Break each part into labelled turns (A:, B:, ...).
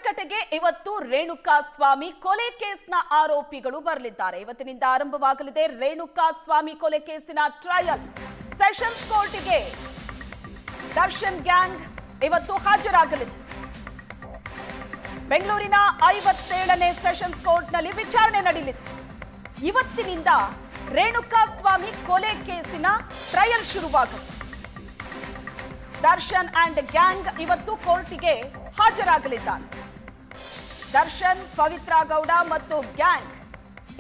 A: ಮಾರುಕಟ್ಟೆಗೆ ಇವತ್ತು ರೇಣುಕಾ ಸ್ವಾಮಿ ಕೊಲೆ ಕೇಸ್ನ ಆರೋಪಿಗಳು ಬರಲಿದ್ದಾರೆ. ಇವತ್ತಿನಿಂದ ಆರಂಭವಾಗಲಿದೆ ರೇಣುಕಾ ಸ್ವಾಮಿ ಕೊಲೆ ಕೇಸಿನ ಟ್ರಯಲ್. ಸೆಷನ್ಸ್ ಕೋರ್ಟ್ಗೆ ದರ್ಶನ್ ಗ್ಯಾಂಗ್ ಇವತ್ತು ಹಾಜರಾಗಲಿದೆ. ಬೆಂಗಳೂರಿನ 57ನೇ ಸೆಷನ್ಸ್ ಕೋರ್ಟ್ನಲ್ಲಿ ವಿಚಾರಣೆ ನಡೆಯಲಿದೆ. ಇವತ್ತಿನಿಂದ ರೇಣುಕಾ ಸ್ವಾಮಿ ಕೊಲೆ ಕೇಸಿನ ಟ್ರಯಲ್ ಶುರುವಾಗುತ್ತೆ. ದರ್ಶನ್ ಅಂಡ್ ಗ್ಯಾಂಗ್ ಇವತ್ತು ಕೋರ್ಟಿಗೆ ಹಾಜರಾಗಲಿದ್ದಾರೆ. ದರ್ಶನ್, ಪವಿತ್ರ ಗೌಡ ಮತ್ತು ಗ್ಯಾಂಗ್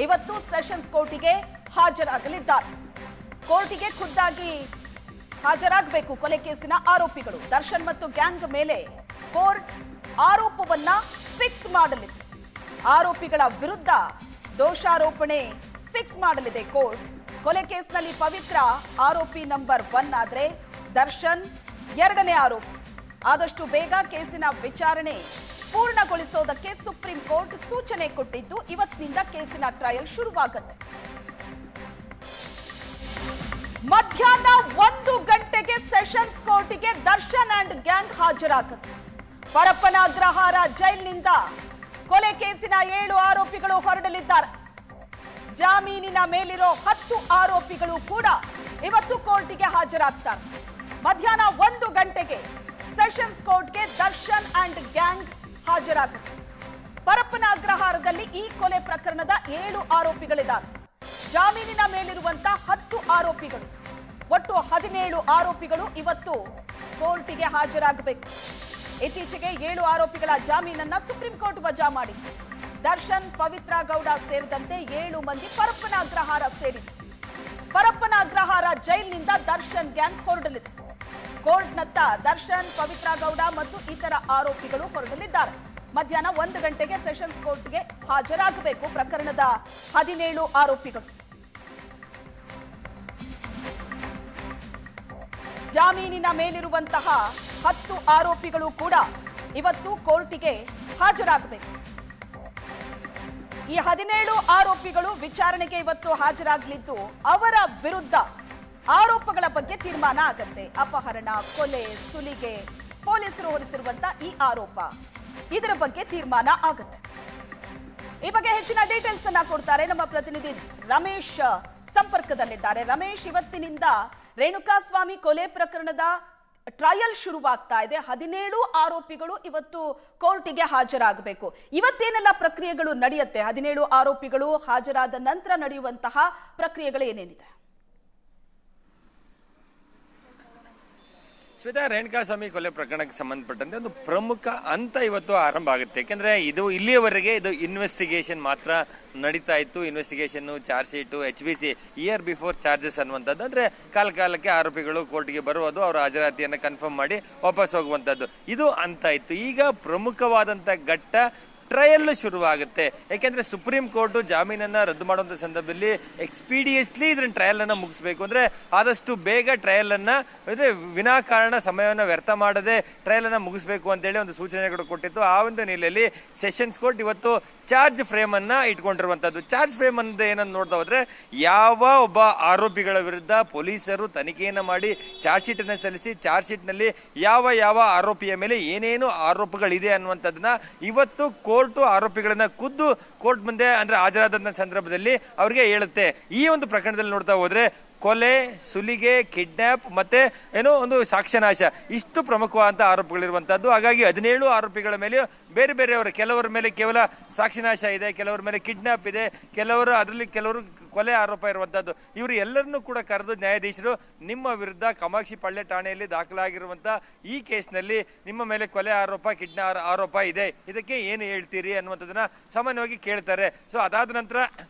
A: ಇವತ್ತು ಸೆಷನ್ಸ್ ಕೋರ್ಟಿಗೆ ಹಾಜರಾಗಲಿದ್ದಾರೆ. ಕೋರ್ಟಿಗೆ ಖುದ್ದಾಗಿ ಹಾಜರಾಗಬೇಕು ಕೊಲೆ ಕೇಸಿನ ಆರೋಪಿಗಳು. ದರ್ಶನ್ ಮತ್ತು ಗ್ಯಾಂಗ್ ಮೇಲೆ ಕೋರ್ಟ್ ಆರೋಪವನ್ನ ಫಿಕ್ಸ್ ಮಾಡಲಿದೆ. ಆರೋಪಿಗಳ ವಿರುದ್ಧ ದೋಷಾರೋಪಣೆ ಫಿಕ್ಸ್ ಮಾಡಲಿದೆ ಕೋರ್ಟ್. ಕೊಲೆ ಕೇಸ್ನಲ್ಲಿ ಪವಿತ್ರ ಆರೋಪಿ ನಂಬರ್ 1 ಆದ್ರೆ ದರ್ಶನ್ 2ನೇ ಆರೋಪಿ. ಆದಷ್ಟು ಬೇಗ ಕೇಸಿನ ವಿಚಾರಣೆ ಪೂರ್ಣಗೊಳಿಸೋದಕ್ಕೆ ಸುಪ್ರೀಂ ಕೋರ್ಟ್ ಸೂಚನೆ ಕೊಟ್ಟಿದ್ದು ಇವತ್ತಿನಿಂದ ಕೇಸಿನ ಟ್ರಯಲ್ ಶುರುವಾಗುತ್ತೆ. ಮಧ್ಯಾಹ್ನ 1 ಗಂಟೆಗೆ ಸೆಷನ್ಸ್ ಕೋರ್ಟಿಗೆ ದರ್ಶನ್ ಅಂಡ್ ಗ್ಯಾಂಗ್ ಹಾಜರಾಗುತ್ತೆ. ಪರಪ್ಪನ ಅಗ್ರಹಾರ ಜೈಲಿನಿಂದ ಕೊಲೆ ಕೇಸಿನ 7 ಆರೋಪಿಗಳು ಹೊರಡಲಿದ್ದಾರೆ. ಜಾಮೀನಿನ ಮೇಲಿರೋ 10 ಆರೋಪಿಗಳು ಕೂಡ ಇವತ್ತು ಕೋರ್ಟಿಗೆ ಹಾಜರಾಗ್ತಾರೆ. ಮಧ್ಯಾಹ್ನ 1 ಗಂಟೆಗೆ ಸೆಷನ್ಸ್ ಕೋರ್ಟ್ಗೆ ದರ್ಶನ್ ಅಂಡ್ ಗ್ಯಾಂಗ್ ಹಾಜರಾಗುತ್ತೆ. ಪರಪ್ಪನ ಅಗ್ರಹಾರದಲ್ಲಿ ಈ ಕೊಲೆ ಪ್ರಕರಣದ 7 ಆರೋಪಿಗಳಿದ್ದಾರೆ. ಜಾಮೀನಿನ ಮೇಲಿರುವಂತಹ 10 ಆರೋಪಿಗಳು, ಒಟ್ಟು 17 ಆರೋಪಿಗಳು ಇವತ್ತು ಕೋರ್ಟಿಗೆ ಹಾಜರಾಗಬೇಕು. ಇತ್ತೀಚೆಗೆ 7 ಆರೋಪಿಗಳ ಜಾಮೀನನ್ನ ಸುಪ್ರೀಂ ಕೋರ್ಟ್ ವಜಾ ಮಾಡಿತ್ತು. ದರ್ಶನ್, ಪವಿತ್ರ ಗೌಡ ಸೇರಿದಂತೆ 7 ಮಂದಿ ಪರಪ್ಪನ ಅಗ್ರಹಾರ ಸೇರಿತ್ತು. ಪರಪ್ಪನ ಅಗ್ರಹಾರ ಜೈಲಿನಿಂದ ದರ್ಶನ್ ಗ್ಯಾಂಗ್ ಹೊರಡಲಿದೆ. ಕೋರ್ಟ್ನತ್ತ ದರ್ಶನ್, ಪವಿತ್ರ ಗೌಡ ಮತ್ತು ಇತರ ಆರೋಪಿಗಳು ಹೊರಡಲಿದ್ದಾರೆ. ಮಧ್ಯಾಹ್ನ 1 ಗಂಟೆಗೆ ಸೆಷನ್ಸ್ ಕೋರ್ಟ್ಗೆ ಹಾಜರಾಗಬೇಕು ಪ್ರಕರಣದ 17 ಆರೋಪಿಗಳು. ಜಾಮೀನಿನ ಮೇಲಿರುವಂತಹ 10 ಆರೋಪಿಗಳು ಕೂಡ ಇವತ್ತು ಕೋರ್ಟಿಗೆ ಹಾಜರಾಗಬೇಕು. ಈ 17 ಆರೋಪಿಗಳು ವಿಚಾರಣೆಗೆ ಇವತ್ತು ಹಾಜರಾಗಲಿದ್ದು ಅವರ ವಿರುದ್ಧ ಆರೋಪಗಳ ಬಗ್ಗೆ ತೀರ್ಮಾನ ಆಗತ್ತೆ. ಅಪಹರಣ, ಕೊಲೆ, ಸುಲಿಗೆ, ಪೊಲೀಸರು ಹೊರಿಸಿರುವಂತಹ ಈ ಆರೋಪ, ಇದರ ಬಗ್ಗೆ ತೀರ್ಮಾನ ಆಗುತ್ತೆ. ಈ ಬಗ್ಗೆ ಹೆಚ್ಚಿನ ಡೀಟೇಲ್ಸ್ ಅನ್ನ ಕೊಡ್ತಾರೆ ನಮ್ಮ ಪ್ರತಿನಿಧಿ ರಮೇಶ್ ಸಂಪರ್ಕದಲ್ಲಿದ್ದಾರೆ. ರಮೇಶ್, ಇವತ್ತಿನಿಂದ ರೇಣುಕಾ ಸ್ವಾಮಿ ಕೊಲೆ ಪ್ರಕರಣದ ಟ್ರಯಲ್ ಶುರುವಾಗ್ತಾ ಇದೆ. 17 ಆರೋಪಿಗಳು ಇವತ್ತು ಕೋರ್ಟಿಗೆ ಹಾಜರಾಗಬೇಕು. ಇವತ್ತೇನೆಲ್ಲ ಪ್ರಕ್ರಿಯೆಗಳು ನಡೆಯುತ್ತೆ? 17 ಆರೋಪಿಗಳು ಹಾಜರಾದ ನಂತರ ನಡೆಯುವಂತಹ ಪ್ರಕ್ರಿಯೆಗಳು ಏನೇನಿದೆ?
B: ಶ್ವೇತಾ, ರೇಣುಕಾ ಸ್ವಾಮಿ ಕೊಲೆ ಪ್ರಕರಣಕ್ಕೆ ಸಂಬಂಧಪಟ್ಟಂತೆ ಒಂದು ಪ್ರಮುಖ ಹಂತ ಇವತ್ತು ಆರಂಭ ಆಗುತ್ತೆ. ಯಾಕೆಂದ್ರೆ ಇದು ಇಲ್ಲಿಯವರೆಗೆ ಇದು ಇನ್ವೆಸ್ಟಿಗೇಷನ್ ಮಾತ್ರ ನಡೀತಾ ಇತ್ತು. Investigation, charge sheet, HBC year before charges ಅನ್ನುವಂಥದ್ದು. ಅಂದ್ರೆ ಕಾಲಕ್ಕೆ ಆರೋಪಿಗಳು ಕೋರ್ಟ್ಗೆ ಬರುವುದು, ಅವರ ಹಾಜರಾತಿಯನ್ನು ಕನ್ಫರ್ಮ್ ಮಾಡಿ ವಾಪಸ್ ಹೋಗುವಂತದ್ದು, ಇದು ಹಂತ ಇತ್ತು. ಈಗ ಪ್ರಮುಖವಾದಂತ ಘಟ್ಟ ಟ್ರಯಲ್ ಶುರುವಾಗುತ್ತೆ. ಯಾಕೆಂದ್ರೆ ಸುಪ್ರೀಂ ಕೋರ್ಟ್ ಜಾಮೀನನ್ನ ರದ್ದು ಮಾಡುವಂತ ಸಂದರ್ಭದಲ್ಲಿ ಎಕ್ಸ್ಪೀಡಿಯಸ್ಲಿ ಇದನ್ನ ಟ್ರಯಲ್ ಅನ್ನ ಮುಗಿಸಬೇಕು. ಅಂದ್ರೆ ಆದಷ್ಟು ಬೇಗ ಟ್ರಯಲ್ ಅನ್ನ ವಿನಾಕಾರಣ ಸಮಯವನ್ನು ವ್ಯರ್ಥ ಮಾಡದೆ ಟ್ರಯಲ್ ಅನ್ನ ಮುಗಿಸಬೇಕು ಅಂತ ಹೇಳಿ ಒಂದು ಸೂಚನೆಗಳು ಕೊಟ್ಟಿತ್ತು. ಆ ಒಂದು ನೆಲೆಯಲ್ಲಿ ಸೆಷನ್ಸ್ ಕೋರ್ಟ್ ಇವತ್ತು ಚಾರ್ಜ್ ಫ್ರೇಮ್ ಅನ್ನ ಇಟ್ಕೊಂಡಿರುವಂತದ್ದು. ಚಾರ್ಜ್ ಫ್ರೇಮ್ ಅನ್ನೋದು ಏನನ್ನು ನೋಡ್ತಾ ಹೋದ್ರೆ, ಯಾವ ಒಬ್ಬ ಆರೋಪಿಗಳ ವಿರುದ್ಧ ಪೊಲೀಸರು ತನಿಖೆಯನ್ನ ಮಾಡಿ ಚಾರ್ಜ್ ಶೀಟ್ ಅನ್ನ ಸಲ್ಲಿಸಿ, ಚಾರ್ಜ್ ಶೀಟ್ ನಲ್ಲಿ ಯಾವ ಆರೋಪಿಯ ಮೇಲೆ ಏನೇನು ಆರೋಪಗಳಿದೆ ಅನ್ನುವಂಥದ್ದನ್ನ ಇವತ್ತು ಕೋರ್ಟ್ ಆರೋಪಿಗಳನ್ನ ಖುದ್ದು ಕೋರ್ಟ್ ಮುಂದೆ ಅಂದ್ರೆ ಹಾಜರಾದ ಸಂದರ್ಭದಲ್ಲಿ ಅವರಿಗೆ ಹೇಳುತ್ತೆ. ಈ ಒಂದು ಪ್ರಕರಣದಲ್ಲಿ ನೋಡ್ತಾ ಹೋದ್ರೆ ಕೊಲೆ, ಸುಲಿಗೆ, ಕಿಡ್ನಾಪ್ ಮತ್ತೆ ಏನೋ ಒಂದು ಸಾಕ್ಷ್ಯನಾಶ, ಇಷ್ಟು ಪ್ರಮುಖವಾದಂತಹ ಆರೋಪಗಳಿರುವಂತದ್ದು. ಹಾಗಾಗಿ 17 ಆರೋಪಿಗಳ ಮೇಲೆ ಬೇರೆಯವರ ಕೆಲವರ ಮೇಲೆ ಕೇವಲ ಸಾಕ್ಷಿನಾಶ ಇದೆ, ಕೆಲವರ ಮೇಲೆ ಕಿಡ್ನಾಪ್ ಇದೆ, ಅದರಲ್ಲಿ ಕೆಲವರು ಕೊಲೆ ಆರೋಪ ಇರುವಂತದ್ದು. ಇವರು ಎಲ್ಲರನ್ನೂ ಕೂಡ ಕರೆದು ನ್ಯಾಯಾಧೀಶರು, ನಿಮ್ಮ ವಿರುದ್ಧ ಕಾಮಾಕ್ಷಿ ಪಾಳ್ಯ ಠಾಣೆಯಲ್ಲಿ ದಾಖಲಾಗಿರುವಂತಹ ಈ ಕೇಸ್ನಲ್ಲಿ ನಿಮ್ಮ ಮೇಲೆ ಕೊಲೆ ಆರೋಪ, ಕಿಡ್ನಾಪ್ ಆರೋಪ ಇದೆ, ಇದಕ್ಕೆ ಏನು ಹೇಳ್ತೀರಿ ಅನ್ನುವಂಥದ್ದನ್ನ ಸಾಮಾನ್ಯವಾಗಿ ಕೇಳ್ತಾರೆ. ಸೊ ಅದಾದ ನಂತರ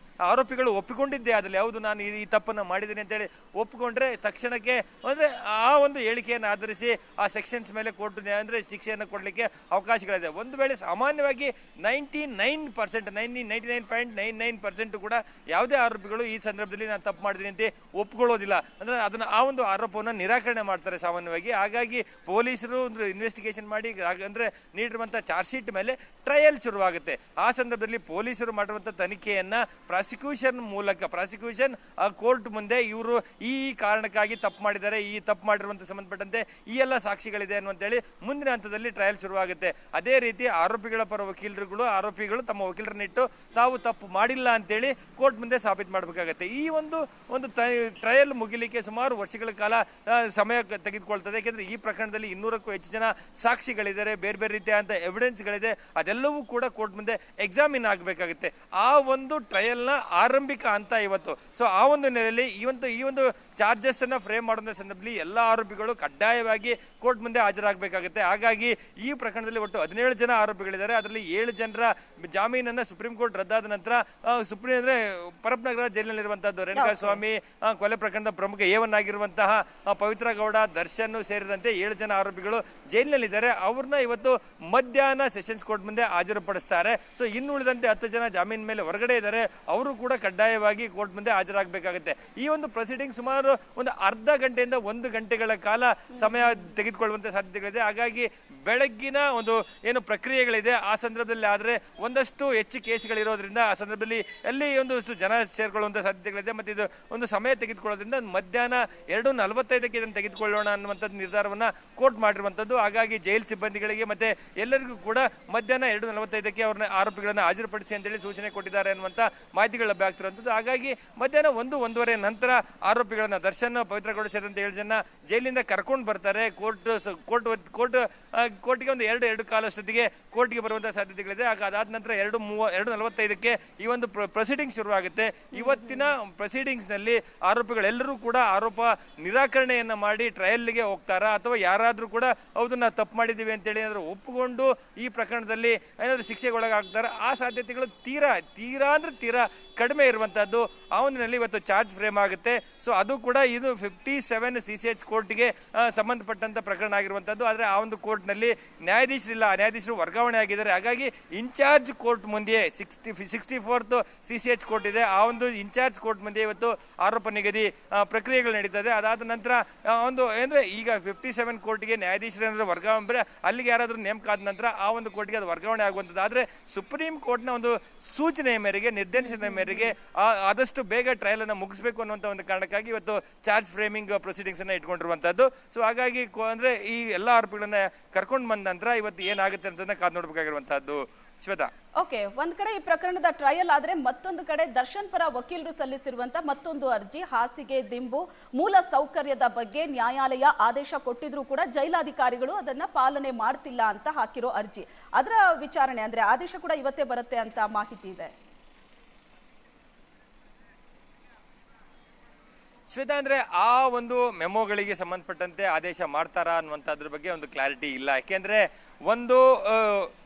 B: ಆರೋಪಿಗಳು ಒಪ್ಪಿಕೊಂಡಿದ್ದೆ ಅದ್ರಲ್ಲಿ ಯಾವುದು ನಾನು ಈ ತಪ್ಪನ್ನು ಮಾಡಿದ್ದೀನಿ ಅಂತೇಳಿ ಒಪ್ಪಿಕೊಂಡ್ರೆ ತಕ್ಷಣಕ್ಕೆ ಅಂದ್ರೆ ಆ ಒಂದು ಹೇಳಿಕೆಯನ್ನು ಆಧರಿಸಿ ಆ ಸೆಕ್ಷನ್ಸ್ ಮೇಲೆ ಕೋರ್ಟ್ ಅಂದ್ರೆ ಶಿಕ್ಷೆಯನ್ನು ಕೊಡ್ಲಿಕ್ಕೆ ಅವಕಾಶಗಳಿದೆ. ಒಂದು ವೇಳೆ ಸಾಮಾನ್ಯವಾಗಿ 99.99% ಕೂಡ ಯಾವುದೇ ಆರೋಪಿಗಳು ಈ ಸಂದರ್ಭದಲ್ಲಿ ನಾನು ತಪ್ಪು ಮಾಡಿದ್ದೀನಿ ಅಂತ ಒಪ್ಕೊಳ್ಳೋದಿಲ್ಲ. ಅಂದ್ರೆ ಅದನ್ನ ಆ ಒಂದು ಆರೋಪವನ್ನು ನಿರಾಕರಣೆ ಮಾಡ್ತಾರೆ ಸಾಮಾನ್ಯವಾಗಿ. ಹಾಗಾಗಿ ಪೊಲೀಸರು ಇನ್ವೆಸ್ಟಿಗೇಷನ್ ಮಾಡಿ ಅಂದ್ರೆ ನೀಡಿರುವಂತಹ ಚಾರ್ಜ್ ಶೀಟ್ ಮೇಲೆ ಟ್ರಯಲ್ ಶುರುವಾಗುತ್ತೆ. ಆ ಸಂದರ್ಭದಲ್ಲಿ ಪೊಲೀಸರು ಮಾಡಿರುವಂತಹ ತನಿಖೆಯನ್ನ ಪ್ರಾಸಿಕ್ಯೂಷನ್ ಕೋರ್ಟ್ ಮುಂದೆ ಇವರು ಈ ಕಾರಣಕ್ಕಾಗಿ ತಪ್ಪು ಮಾಡಿದ್ದಾರೆ, ಈ ತಪ್ಪು ಮಾಡಿರುವಂತ ಸಂಬಂಧಪಟ್ಟಂತೆ ಈ ಎಲ್ಲ ಸಾಕ್ಷಿಗಳಿದೆ ಅನ್ನುವಂತೇಳಿ ಮುಂದಿನ ಹಂತದಲ್ಲಿ ಟ್ರಯಲ್ ಶುರುವಾಗುತ್ತೆ. ಅದೇ ರೀತಿ ಆರೋಪಿಗಳ ಪರ ಆರೋಪಿಗಳು ತಮ್ಮ ವಕೀಲರನ್ನಿಟ್ಟು ತಾವು ತಪ್ಪು ಮಾಡಿಲ್ಲ ಅಂತೇಳಿ ಕೋರ್ಟ್ ಮುಂದೆ ಸಾಬೀತು ಮಾಡಬೇಕಾಗತ್ತೆ. ಈ ಒಂದು ಟ್ರಯಲ್ ಮುಗಿಲಿಕ್ಕೆ ಸುಮಾರು ವರ್ಷಗಳ ಕಾಲ ಸಮಯ ತೆಗೆದುಕೊಳ್ತದೆ. ಯಾಕೆಂದ್ರೆ ಈ ಪ್ರಕರಣದಲ್ಲಿ 200ಕ್ಕೂ ಹೆಚ್ಚು ಜನ ಸಾಕ್ಷಿಗಳಿದ್ದಾರೆ, ಬೇರೆ ಬೇರೆ ರೀತಿಯಾದಂತ ಎವಿಡೆನ್ಸ್ಗಳಿದೆ, ಅದೆಲ್ಲವೂ ಕೂಡ ಕೋರ್ಟ್ ಮುಂದೆ ಎಕ್ಸಾಮಿನ್ ಆಗಬೇಕಾಗುತ್ತೆ. ಆ ಒಂದು ಟ್ರಯಲ್ ನ ಆರಂಭಿಕ ಹಂತ ಇವತ್ತು. ಸೊ ಆ ಒಂದು ನೆಲೆಯಲ್ಲಿ ಈ ಒಂದು ಚಾರ್ಜಸ್ ಅನ್ನ ಫ್ರೇಮ್ ಮಾಡುವ ಸಂದರ್ಭದಲ್ಲಿ ಎಲ್ಲಾ ಆರೋಪಿಗಳು ಕಡ್ಡಾಯವಾಗಿ ಕೋರ್ಟ್ ಮುಂದೆ ಹಾಜರಾಗಬೇಕಾಗುತ್ತೆ. ಹಾಗಾಗಿ ಈ ಪ್ರಕರಣದಲ್ಲಿ ಒಟ್ಟು 17 ಜನ ಆರೋಪಿಗಳಿದ್ದಾರೆ. ಅದರಲ್ಲಿ 7 ಜನರ ಜಾಮೀನನ್ನ ಸುಪ್ರೀಂ ಕೋರ್ಟ್ ರದ್ದಾದ ನಂತರ ಪರಪ್ಪನಗರ ಜೈಲಿನಲ್ಲಿರುವಂತಹದ್ದು ರೇಣುಕಾ ಸ್ವಾಮಿ ಕೊಲೆ ಪ್ರಕರಣದ ಪ್ರಮುಖ A1 ಆಗಿರುವಂತಹ ಪವಿತ್ರ ಗೌಡ, ದರ್ಶನ್ ಸೇರಿದಂತೆ 7 ಜನ ಆರೋಪಿಗಳು ಜೈಲಿನಲ್ಲಿದ್ದಾರೆ. ಅವ್ರನ್ನ ಇವತ್ತು ಮಧ್ಯಾಹ್ನ ಸೆಷನ್ಸ್ ಕೋರ್ಟ್ ಮುಂದೆ ಹಾಜರುಪಡಿಸ್ತಾರೆ. ಸೊ ಇನ್ನು ಉಳಿದಂತೆ 10 ಜನ ಜಾಮೀನ್ ಮೇಲೆ ಹೊರಗಡೆ ಇದ್ದಾರೆ. ಅವರು ಕೂಡ ಕಡ್ಡಾಯವಾಗಿ ಕೋರ್ಟ್ ಮುಂದೆ ಹಾಜರಾಗಬೇಕಾಗುತ್ತೆ. ಈ ಒಂದು ಪ್ರೊಸೀಡಿಂಗ್ ಸುಮಾರು ಒಂದು ಅರ್ಧ ಗಂಟೆಯಿಂದ 1 ಗಂಟೆಗಳ ಕಾಲ ಸಮಯ ತೆಗೆದುಕೊಳ್ಳುವಂತ ಸಾಧ್ಯತೆಗಳಿದೆ. ಹಾಗಾಗಿ ಬೆಳಗ್ಗಿನ ಒಂದು ಏನು ಪ್ರಕ್ರಿಯೆಗಳಿದೆ ಆ ಸಂದರ್ಭದಲ್ಲಿ ಆದ್ರೆ ಒಂದಷ್ಟು ಹೆಚ್ಚು ಕೇಸ್ಗಳಿರೋದ್ರಿಂದ ಆ ಸಂದರ್ಭದಲ್ಲಿ ಅಲ್ಲಿ ಒಂದಷ್ಟು ಜನ ಸೇರ್ಕೊಳ್ಳುವಂತ ಸಾಧ್ಯತೆಗಳಿದೆ. ಮತ್ತೆ ಇದು ಒಂದು ಸಮಯ ತೆಗೆದುಕೊಳ್ಳೋದ್ರಿಂದ ಮಧ್ಯಾಹ್ನ 2:45ಕ್ಕೆ ಇದನ್ನು ತೆಗೆದುಕೊಳ್ಳೋಣ ಅನ್ನುವಂಥದ್ದು ನಿರ್ಧಾರವನ್ನ ಕೋರ್ಟ್ ಮಾಡಿರುವಂತದ್ದು. ಹಾಗಾಗಿ ಜೈಲ್ ಸಿಬ್ಬಂದಿಗಳಿಗೆ ಮತ್ತೆ ಎಲ್ಲರಿಗೂ ಕೂಡ ಮಧ್ಯಾಹ್ನ 2:45ಕ್ಕೆ ಅವ್ರನ್ನ ಆರೋಪಿಗಳನ್ನ ಹಾಜರುಪಡಿಸಿ ಅಂತೇಳಿ ಸೂಚನೆ ಕೊಟ್ಟಿದ್ದಾರೆ ಅನ್ನುವಂತ ಮಾಹಿತಿಗಳು ಲಭ್ಯ ಆಗ್ತಿರುವಂತದ್ದು. ಹಾಗಾಗಿ ಮಧ್ಯಾಹ್ನ 1-1:30 ನಂತರ ಆರೋಪಿಗಳನ್ನ ದರ್ಶನ್, ಪವಿತ್ರ ಗೌಡ ಸೇರಿದಂತೆ 7 ಜನ ಜೈಲಿಂದ ಕರ್ಕೊಂಡು ಬರ್ತಾರೆ. ಕೋರ್ಟ್ಗೆ ಒಂದು 2 ಕಾಲಷ್ಟೊತ್ತಿಗೆ ಕೋರ್ಟ್ಗೆ ಬರುವಂತಹ ಸಾಧ್ಯತೆಗಳಿದೆ. ಅದಾದ ನಂತರ 2:45ಕ್ಕೆ ಈ ಒಂದು ಪ್ರೊಸೀಡಿಂಗ್ಸ್ ಶುರುವಾಗುತ್ತೆ. ಇವತ್ತಿನ ಪ್ರೊಸೀಡಿಂಗ್ಸ್ ನಲ್ಲಿ ಆರೋಪಿಗಳೆಲ್ಲರೂ ಕೂಡ ಆರೋಪ ನಿರಾಕರಣೆಯನ್ನ ಮಾಡಿ ಟ್ರಯಲ್ಗೆ ಹೋಗ್ತಾರಾ ಅಥವಾ ಯಾರಾದ್ರೂ ಕೂಡ ಹೌದು ನಾವು ತಪ್ಪು ಮಾಡಿದೀವಿ ಅಂತೇಳಿ ಏನಾದ್ರು ಒಪ್ಪಿಕೊಂಡು ಈ ಪ್ರಕರಣದಲ್ಲಿ ಏನಾದ್ರು ಶಿಕ್ಷೆಗೊಳಗಾಗ್ತಾರ ಆ ಸಾಧ್ಯತೆಗಳು ತೀರಾ ಕಡಿಮೆ ಇರುವಂತಹದ್ದು. ಆ ಒಂದಿನಲ್ಲಿ ಇವತ್ತು ಚಾರ್ಜ್ ಫ್ರೇಮ್ ಆಗುತ್ತೆ. ಸೊ ಅದು ಕೂಡ ಇದು 57 CCH ಕೋರ್ಟ್ಗೆ ಸಂಬಂಧಪಟ್ಟಂತ ಪ್ರಕರಣ ಆಗಿರುವಂತದ್ದು. ಆದ್ರೆ ಆ ಒಂದು ಕೋರ್ಟ್ ನಲ್ಲಿ ನ್ಯಾಯಾಧೀಶರು ವರ್ಗಾವಣೆ ಆಗಿದ್ದಾರೆ. ಹಾಗಾಗಿ ಇನ್ಚಾರ್ಜ್ ಕೋರ್ಟ್ ಮುಂದೆ 64th CCH ಕೋರ್ಟ್ ಇದೆ. ಆ ಒಂದು ಇನ್ಚಾರ್ಜ್ ಕೋರ್ಟ್ ಮುಂದೆ ಇವತ್ತು ಆರೋಪ ನಿಗದಿ ಪ್ರಕ್ರಿಯೆಗಳು ನಡೀತದೆ. ಅದಾದ ನಂತರ ಒಂದು ಅಂದ್ರೆ ಈಗ 57 ಕೋರ್ಟ್ಗೆ ನ್ಯಾಯಾಧೀಶರ ವರ್ಗಾವಣೆ ಅಲ್ಲಿಗೆ ಯಾರಾದ್ರೂ ನೇಮಕ ಆದ ನಂತರ ಆ ಒಂದು ಕೋರ್ಟ್ಗೆ ಅದು ವರ್ಗಾವಣೆ ಆಗುವಂತದ್ದು. ಆದ್ರೆ ಸುಪ್ರೀಂ ಕೋರ್ಟ್ ನ ಒಂದು ಸೂಚನೆಯ ಮೇರೆಗೆ, ನಿರ್ದೇಶನದ ಮೇರೆಗೆ ಆದಷ್ಟು ಬೇಗ ಟ್ರಯಲ್ ಅನ್ನ ಮುಗಿಸಬೇಕು ಅನ್ನುವಂತ ಒಂದು ಕಾರಣಕ್ಕಾಗಿ ಇವತ್ತು ಚಾರ್ಜ್ ಫ್ರೇಮಿಂಗ್ ಪ್ರೊಸೀಡಿಂಗ್ಸ್ ಅನ್ನ ಇಟ್ಕೊಂಡಿರುವಂತದ್ದು. ಸೊ ಹಾಗಾಗಿ ಅಂದ್ರೆ ಈ ಎಲ್ಲಾ ಆರೋಪಿಗಳನ್ನ ಕರ್ಕೊಂಡು ಬಂದ ನಂತರ ಇವತ್ತು ಏನಾಗುತ್ತೆ ಅಂತ ಕಾದು ನೋಡ್ಬೇಕಾಗಿರುವಂತಹದ್ದು. ಶ್ವೇತಾ,
A: ಓಕೆ, ಒಂದ್ ಕಡೆ ಈ ಪ್ರಕರಣದ ಟ್ರಯಲ್ ಆದ್ರೆ ಮತ್ತೊಂದು ಕಡೆ ದರ್ಶನ್ ಪರ ವಕೀಲರು ಸಲ್ಲಿಸಿರುವಂತ ಮತ್ತೊಂದು ಅರ್ಜಿ, ಹಾಸಿಗೆ, ದಿಂಬು, ಮೂಲ ಸೌಕರ್ಯದ ಬಗ್ಗೆ ನ್ಯಾಯಾಲಯ ಆದೇಶ ಕೊಟ್ಟಿದ್ರು ಕೂಡ ಜೈಲಾಧಿಕಾರಿಗಳು ಅದನ್ನ ಪಾಲನೆ ಮಾಡ್ತಿಲ್ಲ ಅಂತ ಹಾಕಿರೋ ಅರ್ಜಿ, ಅದರ ವಿಚಾರಣೆ ಅಂದ್ರೆ ಆದೇಶ ಕೂಡ ಇವತ್ತೇ ಬರುತ್ತೆ ಅಂತ ಮಾಹಿತಿ ಇದೆ.
B: ಶ್ವೇತಾ, ಅಂದ್ರೆ ಆ ಒಂದು ಮೆಮೋಗಳಿಗೆ ಸಂಬಂಧಪಟ್ಟಂತೆ ಆದೇಶ ಮಾಡ್ತಾರಾ ಅನ್ನುವಂಥದ್ರ ಬಗ್ಗೆ ಒಂದು ಕ್ಲಾರಿಟಿ ಇಲ್ಲ. ಯಾಕೆಂದ್ರೆ ಒಂದು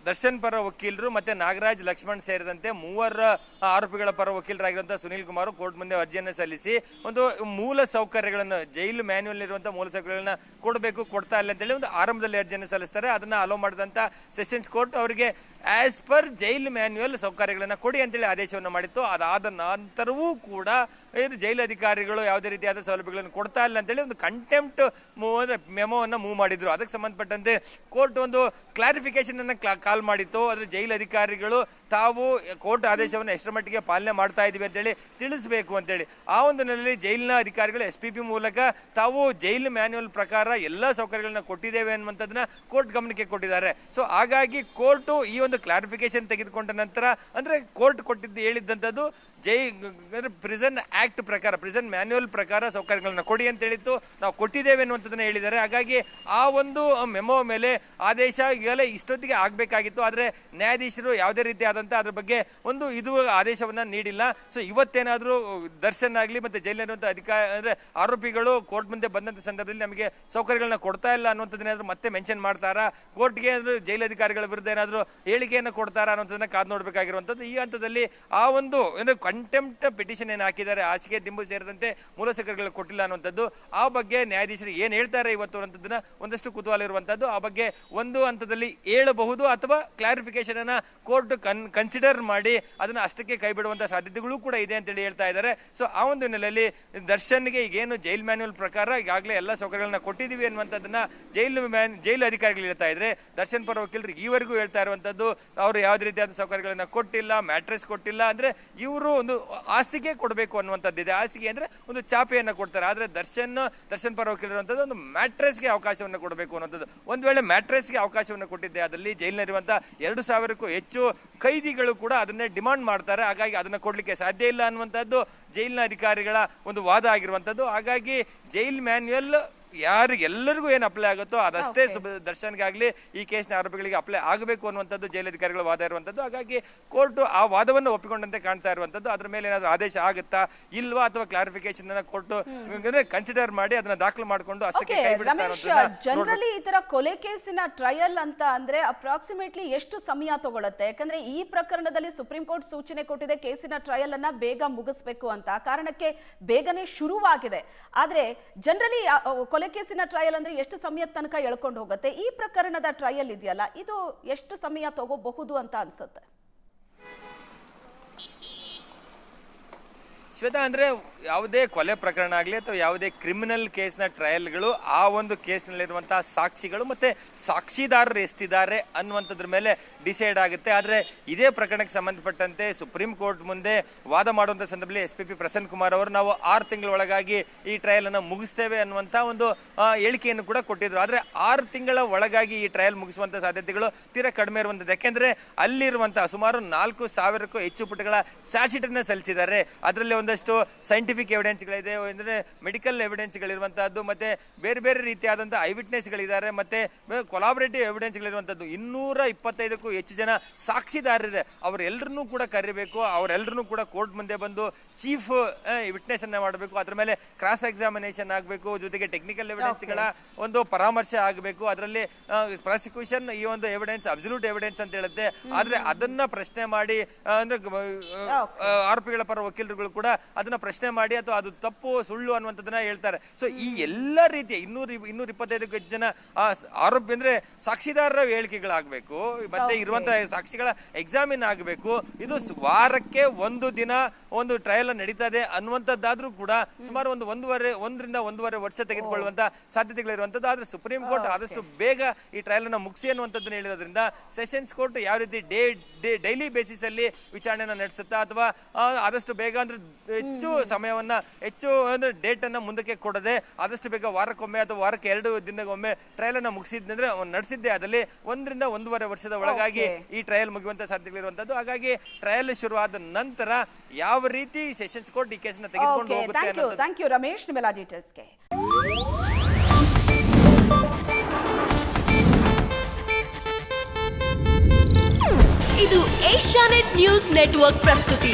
B: ದರ್ಶನ್ ಪರ ವಕೀಲರು ಮತ್ತೆ ನಾಗರಾಜ್, ಲಕ್ಷ್ಮಣ್ ಸೇರಿದಂತೆ 3 ಆರೋಪಿಗಳ ಪರ ವಕೀಲರಾಗಿರುವಂತಹ ಸುನೀಲ್ ಕುಮಾರ್ ಕೋರ್ಟ್ ಮುಂದೆ ಅರ್ಜಿಯನ್ನು ಸಲ್ಲಿಸಿ ಒಂದು ಮೂಲ ಸೌಕರ್ಯಗಳನ್ನು, ಜೈಲು ಮ್ಯಾನ್ಯುವಲ್ ಇರುವಂತಹ ಮೂಲ ಸೌಕರ್ಯಗಳನ್ನ ಕೊಡ್ತಾ ಇಲ್ಲ ಅಂತೇಳಿ ಒಂದು ಆರಂಭದಲ್ಲಿ ಅರ್ಜಿಯನ್ನು ಸಲ್ಲಿಸ್ತಾರೆ. ಅದನ್ನ ಅಲೋ ಮಾಡಿದಂತ ಸೆಷನ್ಸ್ ಕೋರ್ಟ್ ಅವರಿಗೆ ಆಸ್ ಪರ್ ಜೈಲ್ ಮ್ಯಾನ್ಯುವಲ್ ಸೌಕರ್ಯಗಳನ್ನ ಕೊಡಿ ಅಂತೇಳಿ ಆದೇಶವನ್ನು ಮಾಡಿತ್ತು. ಅದಾದ ನಂತರವೂ ಕೂಡ ಜೈಲು ಅಧಿಕಾರಿಗಳು ಯಾವುದೇ ರೀತಿಯಾದ ಸೌಲಭ್ಯಗಳನ್ನು ಕೊಡ್ತಾ ಇಲ್ಲ ಅಂತೇಳಿ ಒಂದು ಕಂಟೆಂಪ್ಟ್ ಮೆಮೋವನ್ನ ಮೂವ್ ಮಾಡಿದ್ರು. ಅದಕ್ಕೆ ಸಂಬಂಧಪಟ್ಟಂತೆ ಕೋರ್ಟ್ ಒಂದು ಕ್ಲಾರಿಫಿಕೇಶನ್ ಅನ್ನ ಕಾಲ್ ಮಾಡಿತ್ತು. ಆದ್ರೆ ಜೈಲು ಅಧಿಕಾರಿಗಳು ತಾವು ಕೋರ್ಟ್ ಆದೇಶವನ್ನು ಎಷ್ಟರ ಮಟ್ಟಿಗೆ ಪಾಲನೆ ಮಾಡ್ತಾ ಇದೀವಿ ಅಂತೇಳಿ ತಿಳಿಸಬೇಕು ಅಂತೇಳಿ ಆ ಒಂದು ನೆಲೆಯಲ್ಲಿ ಜೈಲಿನ ಅಧಿಕಾರಿಗಳು SPP ಮೂಲಕ ತಾವು ಜೈಲು ಮ್ಯಾನ್ಯುವಲ್ ಪ್ರಕಾರ ಎಲ್ಲಾ ಸೌಕರ್ಯಗಳನ್ನ ಕೊಟ್ಟಿದ್ದೇವೆ ಅನ್ನುವಂಥದ್ದನ್ನ ಕೋರ್ಟ್ ಗಮನಕ್ಕೆ ಕೊಟ್ಟಿದ್ದಾರೆ. ಸೊ ಹಾಗಾಗಿ ಕೋರ್ಟ್ ಈ ಒಂದು ಕ್ಲಾರಿಫಿಕೇಶನ್ ತೆಗೆದುಕೊಂಡ ನಂತರ ಅಂದ್ರೆ ಕೋರ್ಟ್ ಹೇಳಿದ್ದಂಥದ್ದು ಪ್ರಿಸನ್ ಆಕ್ಟ್ ಪ್ರಕಾರ, ಪ್ರಿಸನ್ ಮ್ಯಾನ್ಯುವಲ್ ಪ್ರಕಾರ ಸೌಕರ್ಯಗಳನ್ನ ಕೊಡಿ ಅಂತ ಹೇಳಿತ್ತು. ನಾವು ಕೊಟ್ಟಿದ್ದೇವೆ ಅನ್ನುವಂಥದ್ದನ್ನ ಹೇಳಿದ್ದಾರೆ. ಹಾಗಾಗಿ ಆ ಒಂದು ಮೆಮೋ ಮೇಲೆ ಆದೇಶ ಈಗಲೇ ಇಷ್ಟೊತ್ತಿಗೆ ಆಗ್ಬೇಕಾಗಿತ್ತು. ಆದ್ರೆ ನ್ಯಾಯಾಧೀಶರು ಯಾವುದೇ ರೀತಿಯಾದಂತ ಅದ್ರ ಬಗ್ಗೆ ಒಂದು ಆದೇಶವನ್ನ ನೀಡಿಲ್ಲ. ಸೊ ಇವತ್ತೇನಾದ್ರೂ ದರ್ಶನ್ ಆಗ್ಲಿ ಮತ್ತೆ ಜೈಲಿರುವಂತಹ ಅಂದ್ರೆ ಆರೋಪಿಗಳು ಕೋರ್ಟ್ ಮುಂದೆ ಬಂದಂತ ಸಂದರ್ಭದಲ್ಲಿ ನಮಗೆ ಸೌಕರ್ಯಗಳನ್ನ ಕೊಡ್ತಾ ಇಲ್ಲ ಅನ್ನುವಂಥದ್ದನ್ನೇನಾದ್ರೂ ಮತ್ತೆ ಮೆನ್ಷನ್ ಮಾಡ್ತಾರಾ, ಕೋರ್ಟ್ಗೆ ಜೈಲಧಿಕಾರಿಗಳ ವಿರುದ್ಧ ಏನಾದ್ರು ಹೇಳಿಕೆಯನ್ನು ಕೊಡ್ತಾರಾ ಅನ್ನೋದನ್ನ ಕಾದು ನೋಡ್ಬೇಕಾಗಿರುವಂತದ್ದು. ಈ ಹಂತದಲ್ಲಿ ಆ ಒಂದು ಕಂಟೆಂಪ್ಟ್ ಪಿಟಿಷನ್ ಏನ್ ಹಾಕಿದ್ದಾರೆ, ಹಾಸಿಗೆ, ದಿಂಬು ಸೇರಿದಂತೆ ಮೂಲ ಸೌಕರ್ಯಗಳು ಕೊಟ್ಟಿಲ್ಲ ಅನ್ನುವಂಥದ್ದು, ಆ ಬಗ್ಗೆ ನ್ಯಾಯಾಧೀಶರು ಏನ್ ಹೇಳ್ತಾರೆ ಇವತ್ತು ಅನ್ನೋದನ್ನ ಒಂದಷ್ಟು ಕುತೂಹಲ ಇರುವಂತದ್ದು. ಆ ಬಗ್ಗೆ ಒಂದು ಹಂತದಲ್ಲಿ ಹೇಳಬಹುದು ಅಥವಾ ಕ್ಲಾರಿಫಿಕೇಶನ್ ಅನ್ನ ಕೋರ್ಟ್ ಕನ್ಸಿಡರ್ ಮಾಡಿ ಅದನ್ನ ಅಷ್ಟಕ್ಕೆ ಕೈ ಬಿಡುವಂತಹ ಸಾಧ್ಯತೆಗಳು ಕೂಡ ಇದೆ ಅಂತೇಳಿ ಹೇಳ್ತಾ ಇದ್ದಾರೆ. ಸೊ ಆ ಒಂದು ನೆಲೆಯಲ್ಲಿ ದರ್ಶನ್ಗೆ ಈಗೇನು ಜೈಲ್ ಮ್ಯಾನ್ಯುವಲ್ ಪ್ರಕಾರ ಈಗಾಗಲೇ ಎಲ್ಲ ಸೌಕರ್ಯಗಳನ್ನ ಕೊಟ್ಟಿದೀವಿ ಅನ್ನುವಂಥದ್ದನ್ನ ಜೈಲು ಅಧಿಕಾರಿಗಳು ಹೇಳ್ತಾ ಇದ್ರೆ, ದರ್ಶನ್ ಪರ ವಕೀಲರು ಈವರೆಗೂ ಹೇಳ್ತಾ ಇರುವಂತದ್ದು ಅವರು ಯಾವುದೇ ರೀತಿಯಾದ ಸೌಕರ್ಯಗಳನ್ನ ಕೊಟ್ಟಿಲ್ಲ, ಮ್ಯಾಟ್ರೆಸ್ ಕೊಟ್ಟಿಲ್ಲ. ಅಂದ್ರೆ ಇವರು ಒಂದು ಹಾಸಿಗೆ ಕೊಡಬೇಕು ಅನ್ನುವಂಥದ್ದಿದೆ. ಹಾಸಿಗೆ ಅಂದ್ರೆ ಒಂದು ಚಾಪೆಯನ್ನ ಕೊಡ್ತಾರೆ. ಆದ್ರೆ ದರ್ಶನ್ ಪರ ವಕೀಲರುವಂತದ್ದು ಒಂದು ಮ್ಯಾಟ್ರೆಸ್ಗೆ ಅವಕಾಶವನ್ನು ಕೊಡಬೇಕು ಅನ್ನೋಂಥದ್ದು. ಒಂದ್ ವೇಳೆ ಮ್ಯಾಟ್ರೆಸ್ಗೆ ಅವಕಾಶವನ್ನು ಕೊಟ್ಟಿದ್ದೆ ಅದಲ್ಲಿ ಜೈಲಿನಲ್ಲಿರುವಂತಹ 2,000ಕ್ಕೂ ಹೆಚ್ಚು ಕೈದಿಗಳು ಕೂಡ ಅದನ್ನೇ ಡಿಮಾಂಡ್ ಮಾಡ್ತಾರೆ. ಹಾಗಾಗಿ ಅದನ್ನ ಕೊಡ್ಲಿಕ್ಕೆ ಸಾಧ್ಯ ಇಲ್ಲ ಅನ್ನುವಂಥದ್ದು ಜೈಲಿನ ಅಧಿಕಾರಿಗಳ ಒಂದು ವಾದ ಆಗಿರುವಂತದ್ದು. ಹಾಗಾಗಿ ಜೈಲ್ ಮ್ಯಾನ್ಯುಯಲ್ ಎಲ್ಲರಿಗೂ ಏನು ಅಪ್ಲೈ ಆಗುತ್ತೋ ಅದಷ್ಟೇ ದರ್ಶನ್ಗಾಗ್ಲಿ ಈ ಕೇಸ್ನ ಆರೋಪಿಗಳಿಗೆ ಅಪ್ಲೈ ಆಗಬೇಕು ಅನ್ನುವಂಥದ್ದು ಜೈಲಧಿಕಾರಿಗಳ ವಾದ ಇರುವಂತದ್ದು. ಹಾಗಾಗಿ ಕೋರ್ಟ್ ಆ ವಾದವನ್ನು ಒಪ್ಪಿಕೊಂಡಂತೆ ಕಾಣ್ತಾ ಇರುವಂತದ್ದು. ಅದ್ರ ಮೇಲೆ ಏನಾದ್ರು ಆದೇಶ ಆಗುತ್ತಾ ಇಲ್ವಾ ಅಥವಾ ಕ್ಲಾರಿಫಿಕೇಶನ್ ಕೋರ್ಟ್ ಕನ್ಸಿಡರ್ ಮಾಡಿ ಅದನ್ನ ದಾಖಲು ಮಾಡಿಕೊಂಡು ಅಷ್ಟಕ್ಕೆ ಕೈ ಬಿಡ್ತಾರೆ.
A: ಜನರಲಿ ಈ ತರ ಕೊಲೆ ಕೇಸಿನ ಟ್ರಯಲ್ ಅಂತ ಅಂದ್ರೆ ಅಪ್ರಾಕ್ಸಿಮೇಟ್ಲಿ ಎಷ್ಟು ಸಮಯ ತಗೊಳುತ್ತೆ? ಯಾಕಂದ್ರೆ ಈ ಪ್ರಕರಣದಲ್ಲಿ ಸುಪ್ರೀಂ ಕೋರ್ಟ್ ಸೂಚನೆ ಕೊಟ್ಟಿದೆ ಕೇಸಿನ ಟ್ರಯಲ್ ಅನ್ನ ಬೇಗ ಮುಗಿಸ್ಬೇಕು ಅಂತ, ಕಾರಣಕ್ಕೆ ಬೇಗನೆ ಶುರುವಾಗಿದೆ. ಆದ್ರೆ ಜನರಲಿ ಕೊಲೆ ಕೇಸಿನ ಟ್ರಯಲ್ ಅಂದ್ರೆ ಎಷ್ಟು ಸಮಯದ ತನಕ ಎಳ್ಕೊಂಡು ಹೋಗುತ್ತೆ? ಈ ಪ್ರಕರಣದ ಟ್ರಯಲ್ ಇದೆಯಲ್ಲ, ಇದು ಎಷ್ಟು ಸಮಯ ತಗೋಬಹುದು ಅಂತ ಅನ್ಸುತ್ತೆ?
B: ಶ್ವೇತಾ, ಅಂದ್ರೆ ಯಾವುದೇ ಕೊಲೆ ಪ್ರಕರಣ ಆಗಲಿ ಅಥವಾ ಯಾವುದೇ ಕ್ರಿಮಿನಲ್ ಕೇಸ್ನ ಟ್ರಯಲ್ಗಳು ಆ ಒಂದು ಕೇಸ್ನಲ್ಲಿರುವಂತಹ ಸಾಕ್ಷಿಗಳು ಮತ್ತೆ ಸಾಕ್ಷಿದಾರರು ಎಷ್ಟಿದ್ದಾರೆ ಅನ್ನುವಂಥದ್ರ ಮೇಲೆ ಡಿಸೈಡ್ ಆಗುತ್ತೆ. ಆದ್ರೆ ಇದೇ ಪ್ರಕರಣಕ್ಕೆ ಸಂಬಂಧಪಟ್ಟಂತೆ ಸುಪ್ರೀಂ ಕೋರ್ಟ್ ಮುಂದೆ ವಾದ ಮಾಡುವಂತ ಸಂದರ್ಭದಲ್ಲಿ SPP ಪ್ರಸನ್ನ ಕುಮಾರ್ ಅವರು ನಾವು 6 ತಿಂಗಳ ಒಳಗಾಗಿ ಈ ಟ್ರಯಲ್ ಅನ್ನು ಮುಗಿಸ್ತೇವೆ ಅನ್ನುವಂತ ಒಂದು ಹೇಳಿಕೆಯನ್ನು ಕೂಡ ಕೊಟ್ಟಿದ್ರು. ಆದ್ರೆ 6 ತಿಂಗಳ ಒಳಗಾಗಿ ಈ ಟ್ರಯಲ್ ಮುಗಿಸುವಂತ ಸಾಧ್ಯತೆಗಳು ತೀರಾ ಕಡಿಮೆ ಇರುವಂತದ್ದು. ಯಾಕೆಂದ್ರೆ ಅಲ್ಲಿರುವಂತಹ ಸುಮಾರು 4,000ಕ್ಕೂ ಹೆಚ್ಚು ಪುಟಗಳ ಚಾರ್ಜ್ ಶೀಟ್ ಅನ್ನ ಸಲ್ಲಿಸಿದ್ದಾರೆ. ಅದರಲ್ಲಿ ಒಂದಷ್ಟು ಸೈಂಟಿಫಿಕ್ ಎವಿಡೆನ್ಸ್ಗಳಿದೆ, ಅಂದ್ರೆ ಮೆಡಿಕಲ್ ಎವಿಡೆನ್ಸ್ಗಳಿರುವಂತಹದ್ದು, ಮತ್ತೆ ಬೇರೆ ಬೇರೆ ರೀತಿಯಾದಂತಹ ಐ ವಿಟ್ನೆಸ್ಗಳಿದ್ದಾರೆ, ಮತ್ತೆ ಕೊಲಾಬರೇಟಿವ್ ಎವಿಡೆನ್ಸ್ಗಳಿರುವಂತದ್ದು. 225ಕ್ಕೂ ಹೆಚ್ಚು ಜನ ಸಾಕ್ಷಿದಾರರಿದೆ. ಅವರೆಲ್ಲರನ್ನೂ ಕೂಡ ಕರಿಬೇಕು, ಅವರೆಲ್ಲರನ್ನೂ ಕೂಡ ಕೋರ್ಟ್ ಮುಂದೆ ಬಂದು ಚೀಫ್ ವಿಟ್ನೆಸ್ ಅನ್ನ ಮಾಡಬೇಕು, ಅದ್ರ ಮೇಲೆ ಕ್ರಾಸ್ ಎಕ್ಸಾಮಿನೇಷನ್ ಆಗಬೇಕು, ಜೊತೆಗೆ ಟೆಕ್ನಿಕಲ್ ಎವಿಡೆನ್ಸ್ಗಳ ಒಂದು ಪರಾಮರ್ಶೆ ಆಗಬೇಕು. ಅದರಲ್ಲಿ ಪ್ರಾಸಿಕ್ಯೂಷನ್ ಈ ಒಂದು ಎವಿಡೆನ್ಸ್ ಅಬ್ಸಲ್ಯೂಟ್ ಎವಿಡೆನ್ಸ್ ಅಂತ ಹೇಳುತ್ತೆ. ಆದ್ರೆ ಅದನ್ನ ಪ್ರಶ್ನೆ ಮಾಡಿ ಅಂದ್ರೆ ಆರೋಪಿಗಳ ಪರ ವಕೀಲರುಗಳು ಕೂಡ ಅದನ್ನ ಪ್ರಶ್ನೆ ಮಾಡಿ ಅಥವಾ ಅದು ತಪ್ಪು ಸುಳ್ಳು ಅನ್ನುವಂಥದ್ದನ್ನ ಹೇಳ್ತಾರೆ. ಸೊ ಈ ಎಲ್ಲ ರೀತಿಯ 225ಕ್ಕೂ ಹೆಚ್ಚು ಜನ ಆರೋಪಿ ಅಂದ್ರೆ ಸಾಕ್ಷಿದಾರರ ಹೇಳಿಕೆಗಳಾಗಬೇಕು, ಮತ್ತೆ ಇರುವಂತಹ ಸಾಕ್ಷಿಗಳ ಎಕ್ಸಾಮಿನ್ ಆಗಬೇಕು. ಇದು ವಾರಕ್ಕೆ 1 ದಿನ ಒಂದು ಟ್ರಯಲ್ ನಡೀತದೆ ಅನ್ನುವಂಥದ್ದಾದ್ರೂ ಕೂಡ ಸುಮಾರು 1.5 ವರ್ಷ ತೆಗೆದುಕೊಳ್ಳುವಂತ ಸಾಧ್ಯತೆಗಳಿರುವಂತದ್ದು. ಆದ್ರೆ ಸುಪ್ರೀಂ ಕೋರ್ಟ್ ಆದಷ್ಟು ಬೇಗ ಈ ಟ್ರಯಲ್ ಅನ್ನ ಮುಗಿಸಿ ಅನ್ನುವಂಥದ್ದನ್ನ ಹೇಳಿರೋದ್ರಿಂದ ಸೆಷನ್ಸ್ ಕೋರ್ಟ್ ಯಾವ ರೀತಿ ಡೈಲಿ ಬೇಸಿಸ್ ಅಲ್ಲಿ ವಿಚಾರಣೆಯನ್ನ ನಡೆಸುತ್ತಾ ಅಥವಾ ಆದಷ್ಟು ಬೇಗ ಅಂದ್ರೆ ಹೆಚ್ಚು ಸಮಯವನ್ನ ಹೆಚ್ಚು ಅಂದ್ರೆ ಡೇಟ್ ಅನ್ನ ಮುಂದಕ್ಕೆ ಕೊಡದೆ ಆದಷ್ಟು ಬೇಗ ವಾರಕ್ಕೊಮ್ಮೆ ಅಥವಾ ವಾರಕ್ಕೆ 2 ದಿನಕ್ಕೊಮ್ಮೆ ಟ್ರಯಲ್ ಅನ್ನ ಮುಗಿಸಿದ್ರೆ ನಡೆಸಿದ್ದೆ ಅದಲ್ಲಿ 1.5 ವರ್ಷದ ಒಳಗಾಗಿ ಈ ಟ್ರಯಲ್ ಮುಗಿಯುವಂತ ಸಾಧ್ಯತೆಗಳಿರುವಂತದ್ದು. ಹಾಗಾಗಿ ಟ್ರಯಲ್ ಶುರುವಾದ ನಂತರ ಯಾವ ರೀತಿ ಸೆಷನ್ಸ್ ಕೋರ್ಟ್ ಈ ಕೇಸನ್ನ ತೆಗೆದುಕೊಂಡು ಹೋಗುತ್ತೆ.
A: ಥ್ಯಾಂಕ್ ಯು ರಮೇಶ್, ನಿಮ್ಮೆಲ್ಲ ಡೀಟೇಲ್ಸ್ಗೆ.
C: ಇದು ಏಷ್ಯಾನೆಟ್ ನ್ಯೂಸ್ ನೆಟ್ವರ್ಕ್ ಪ್ರಸ್ತುತಿ.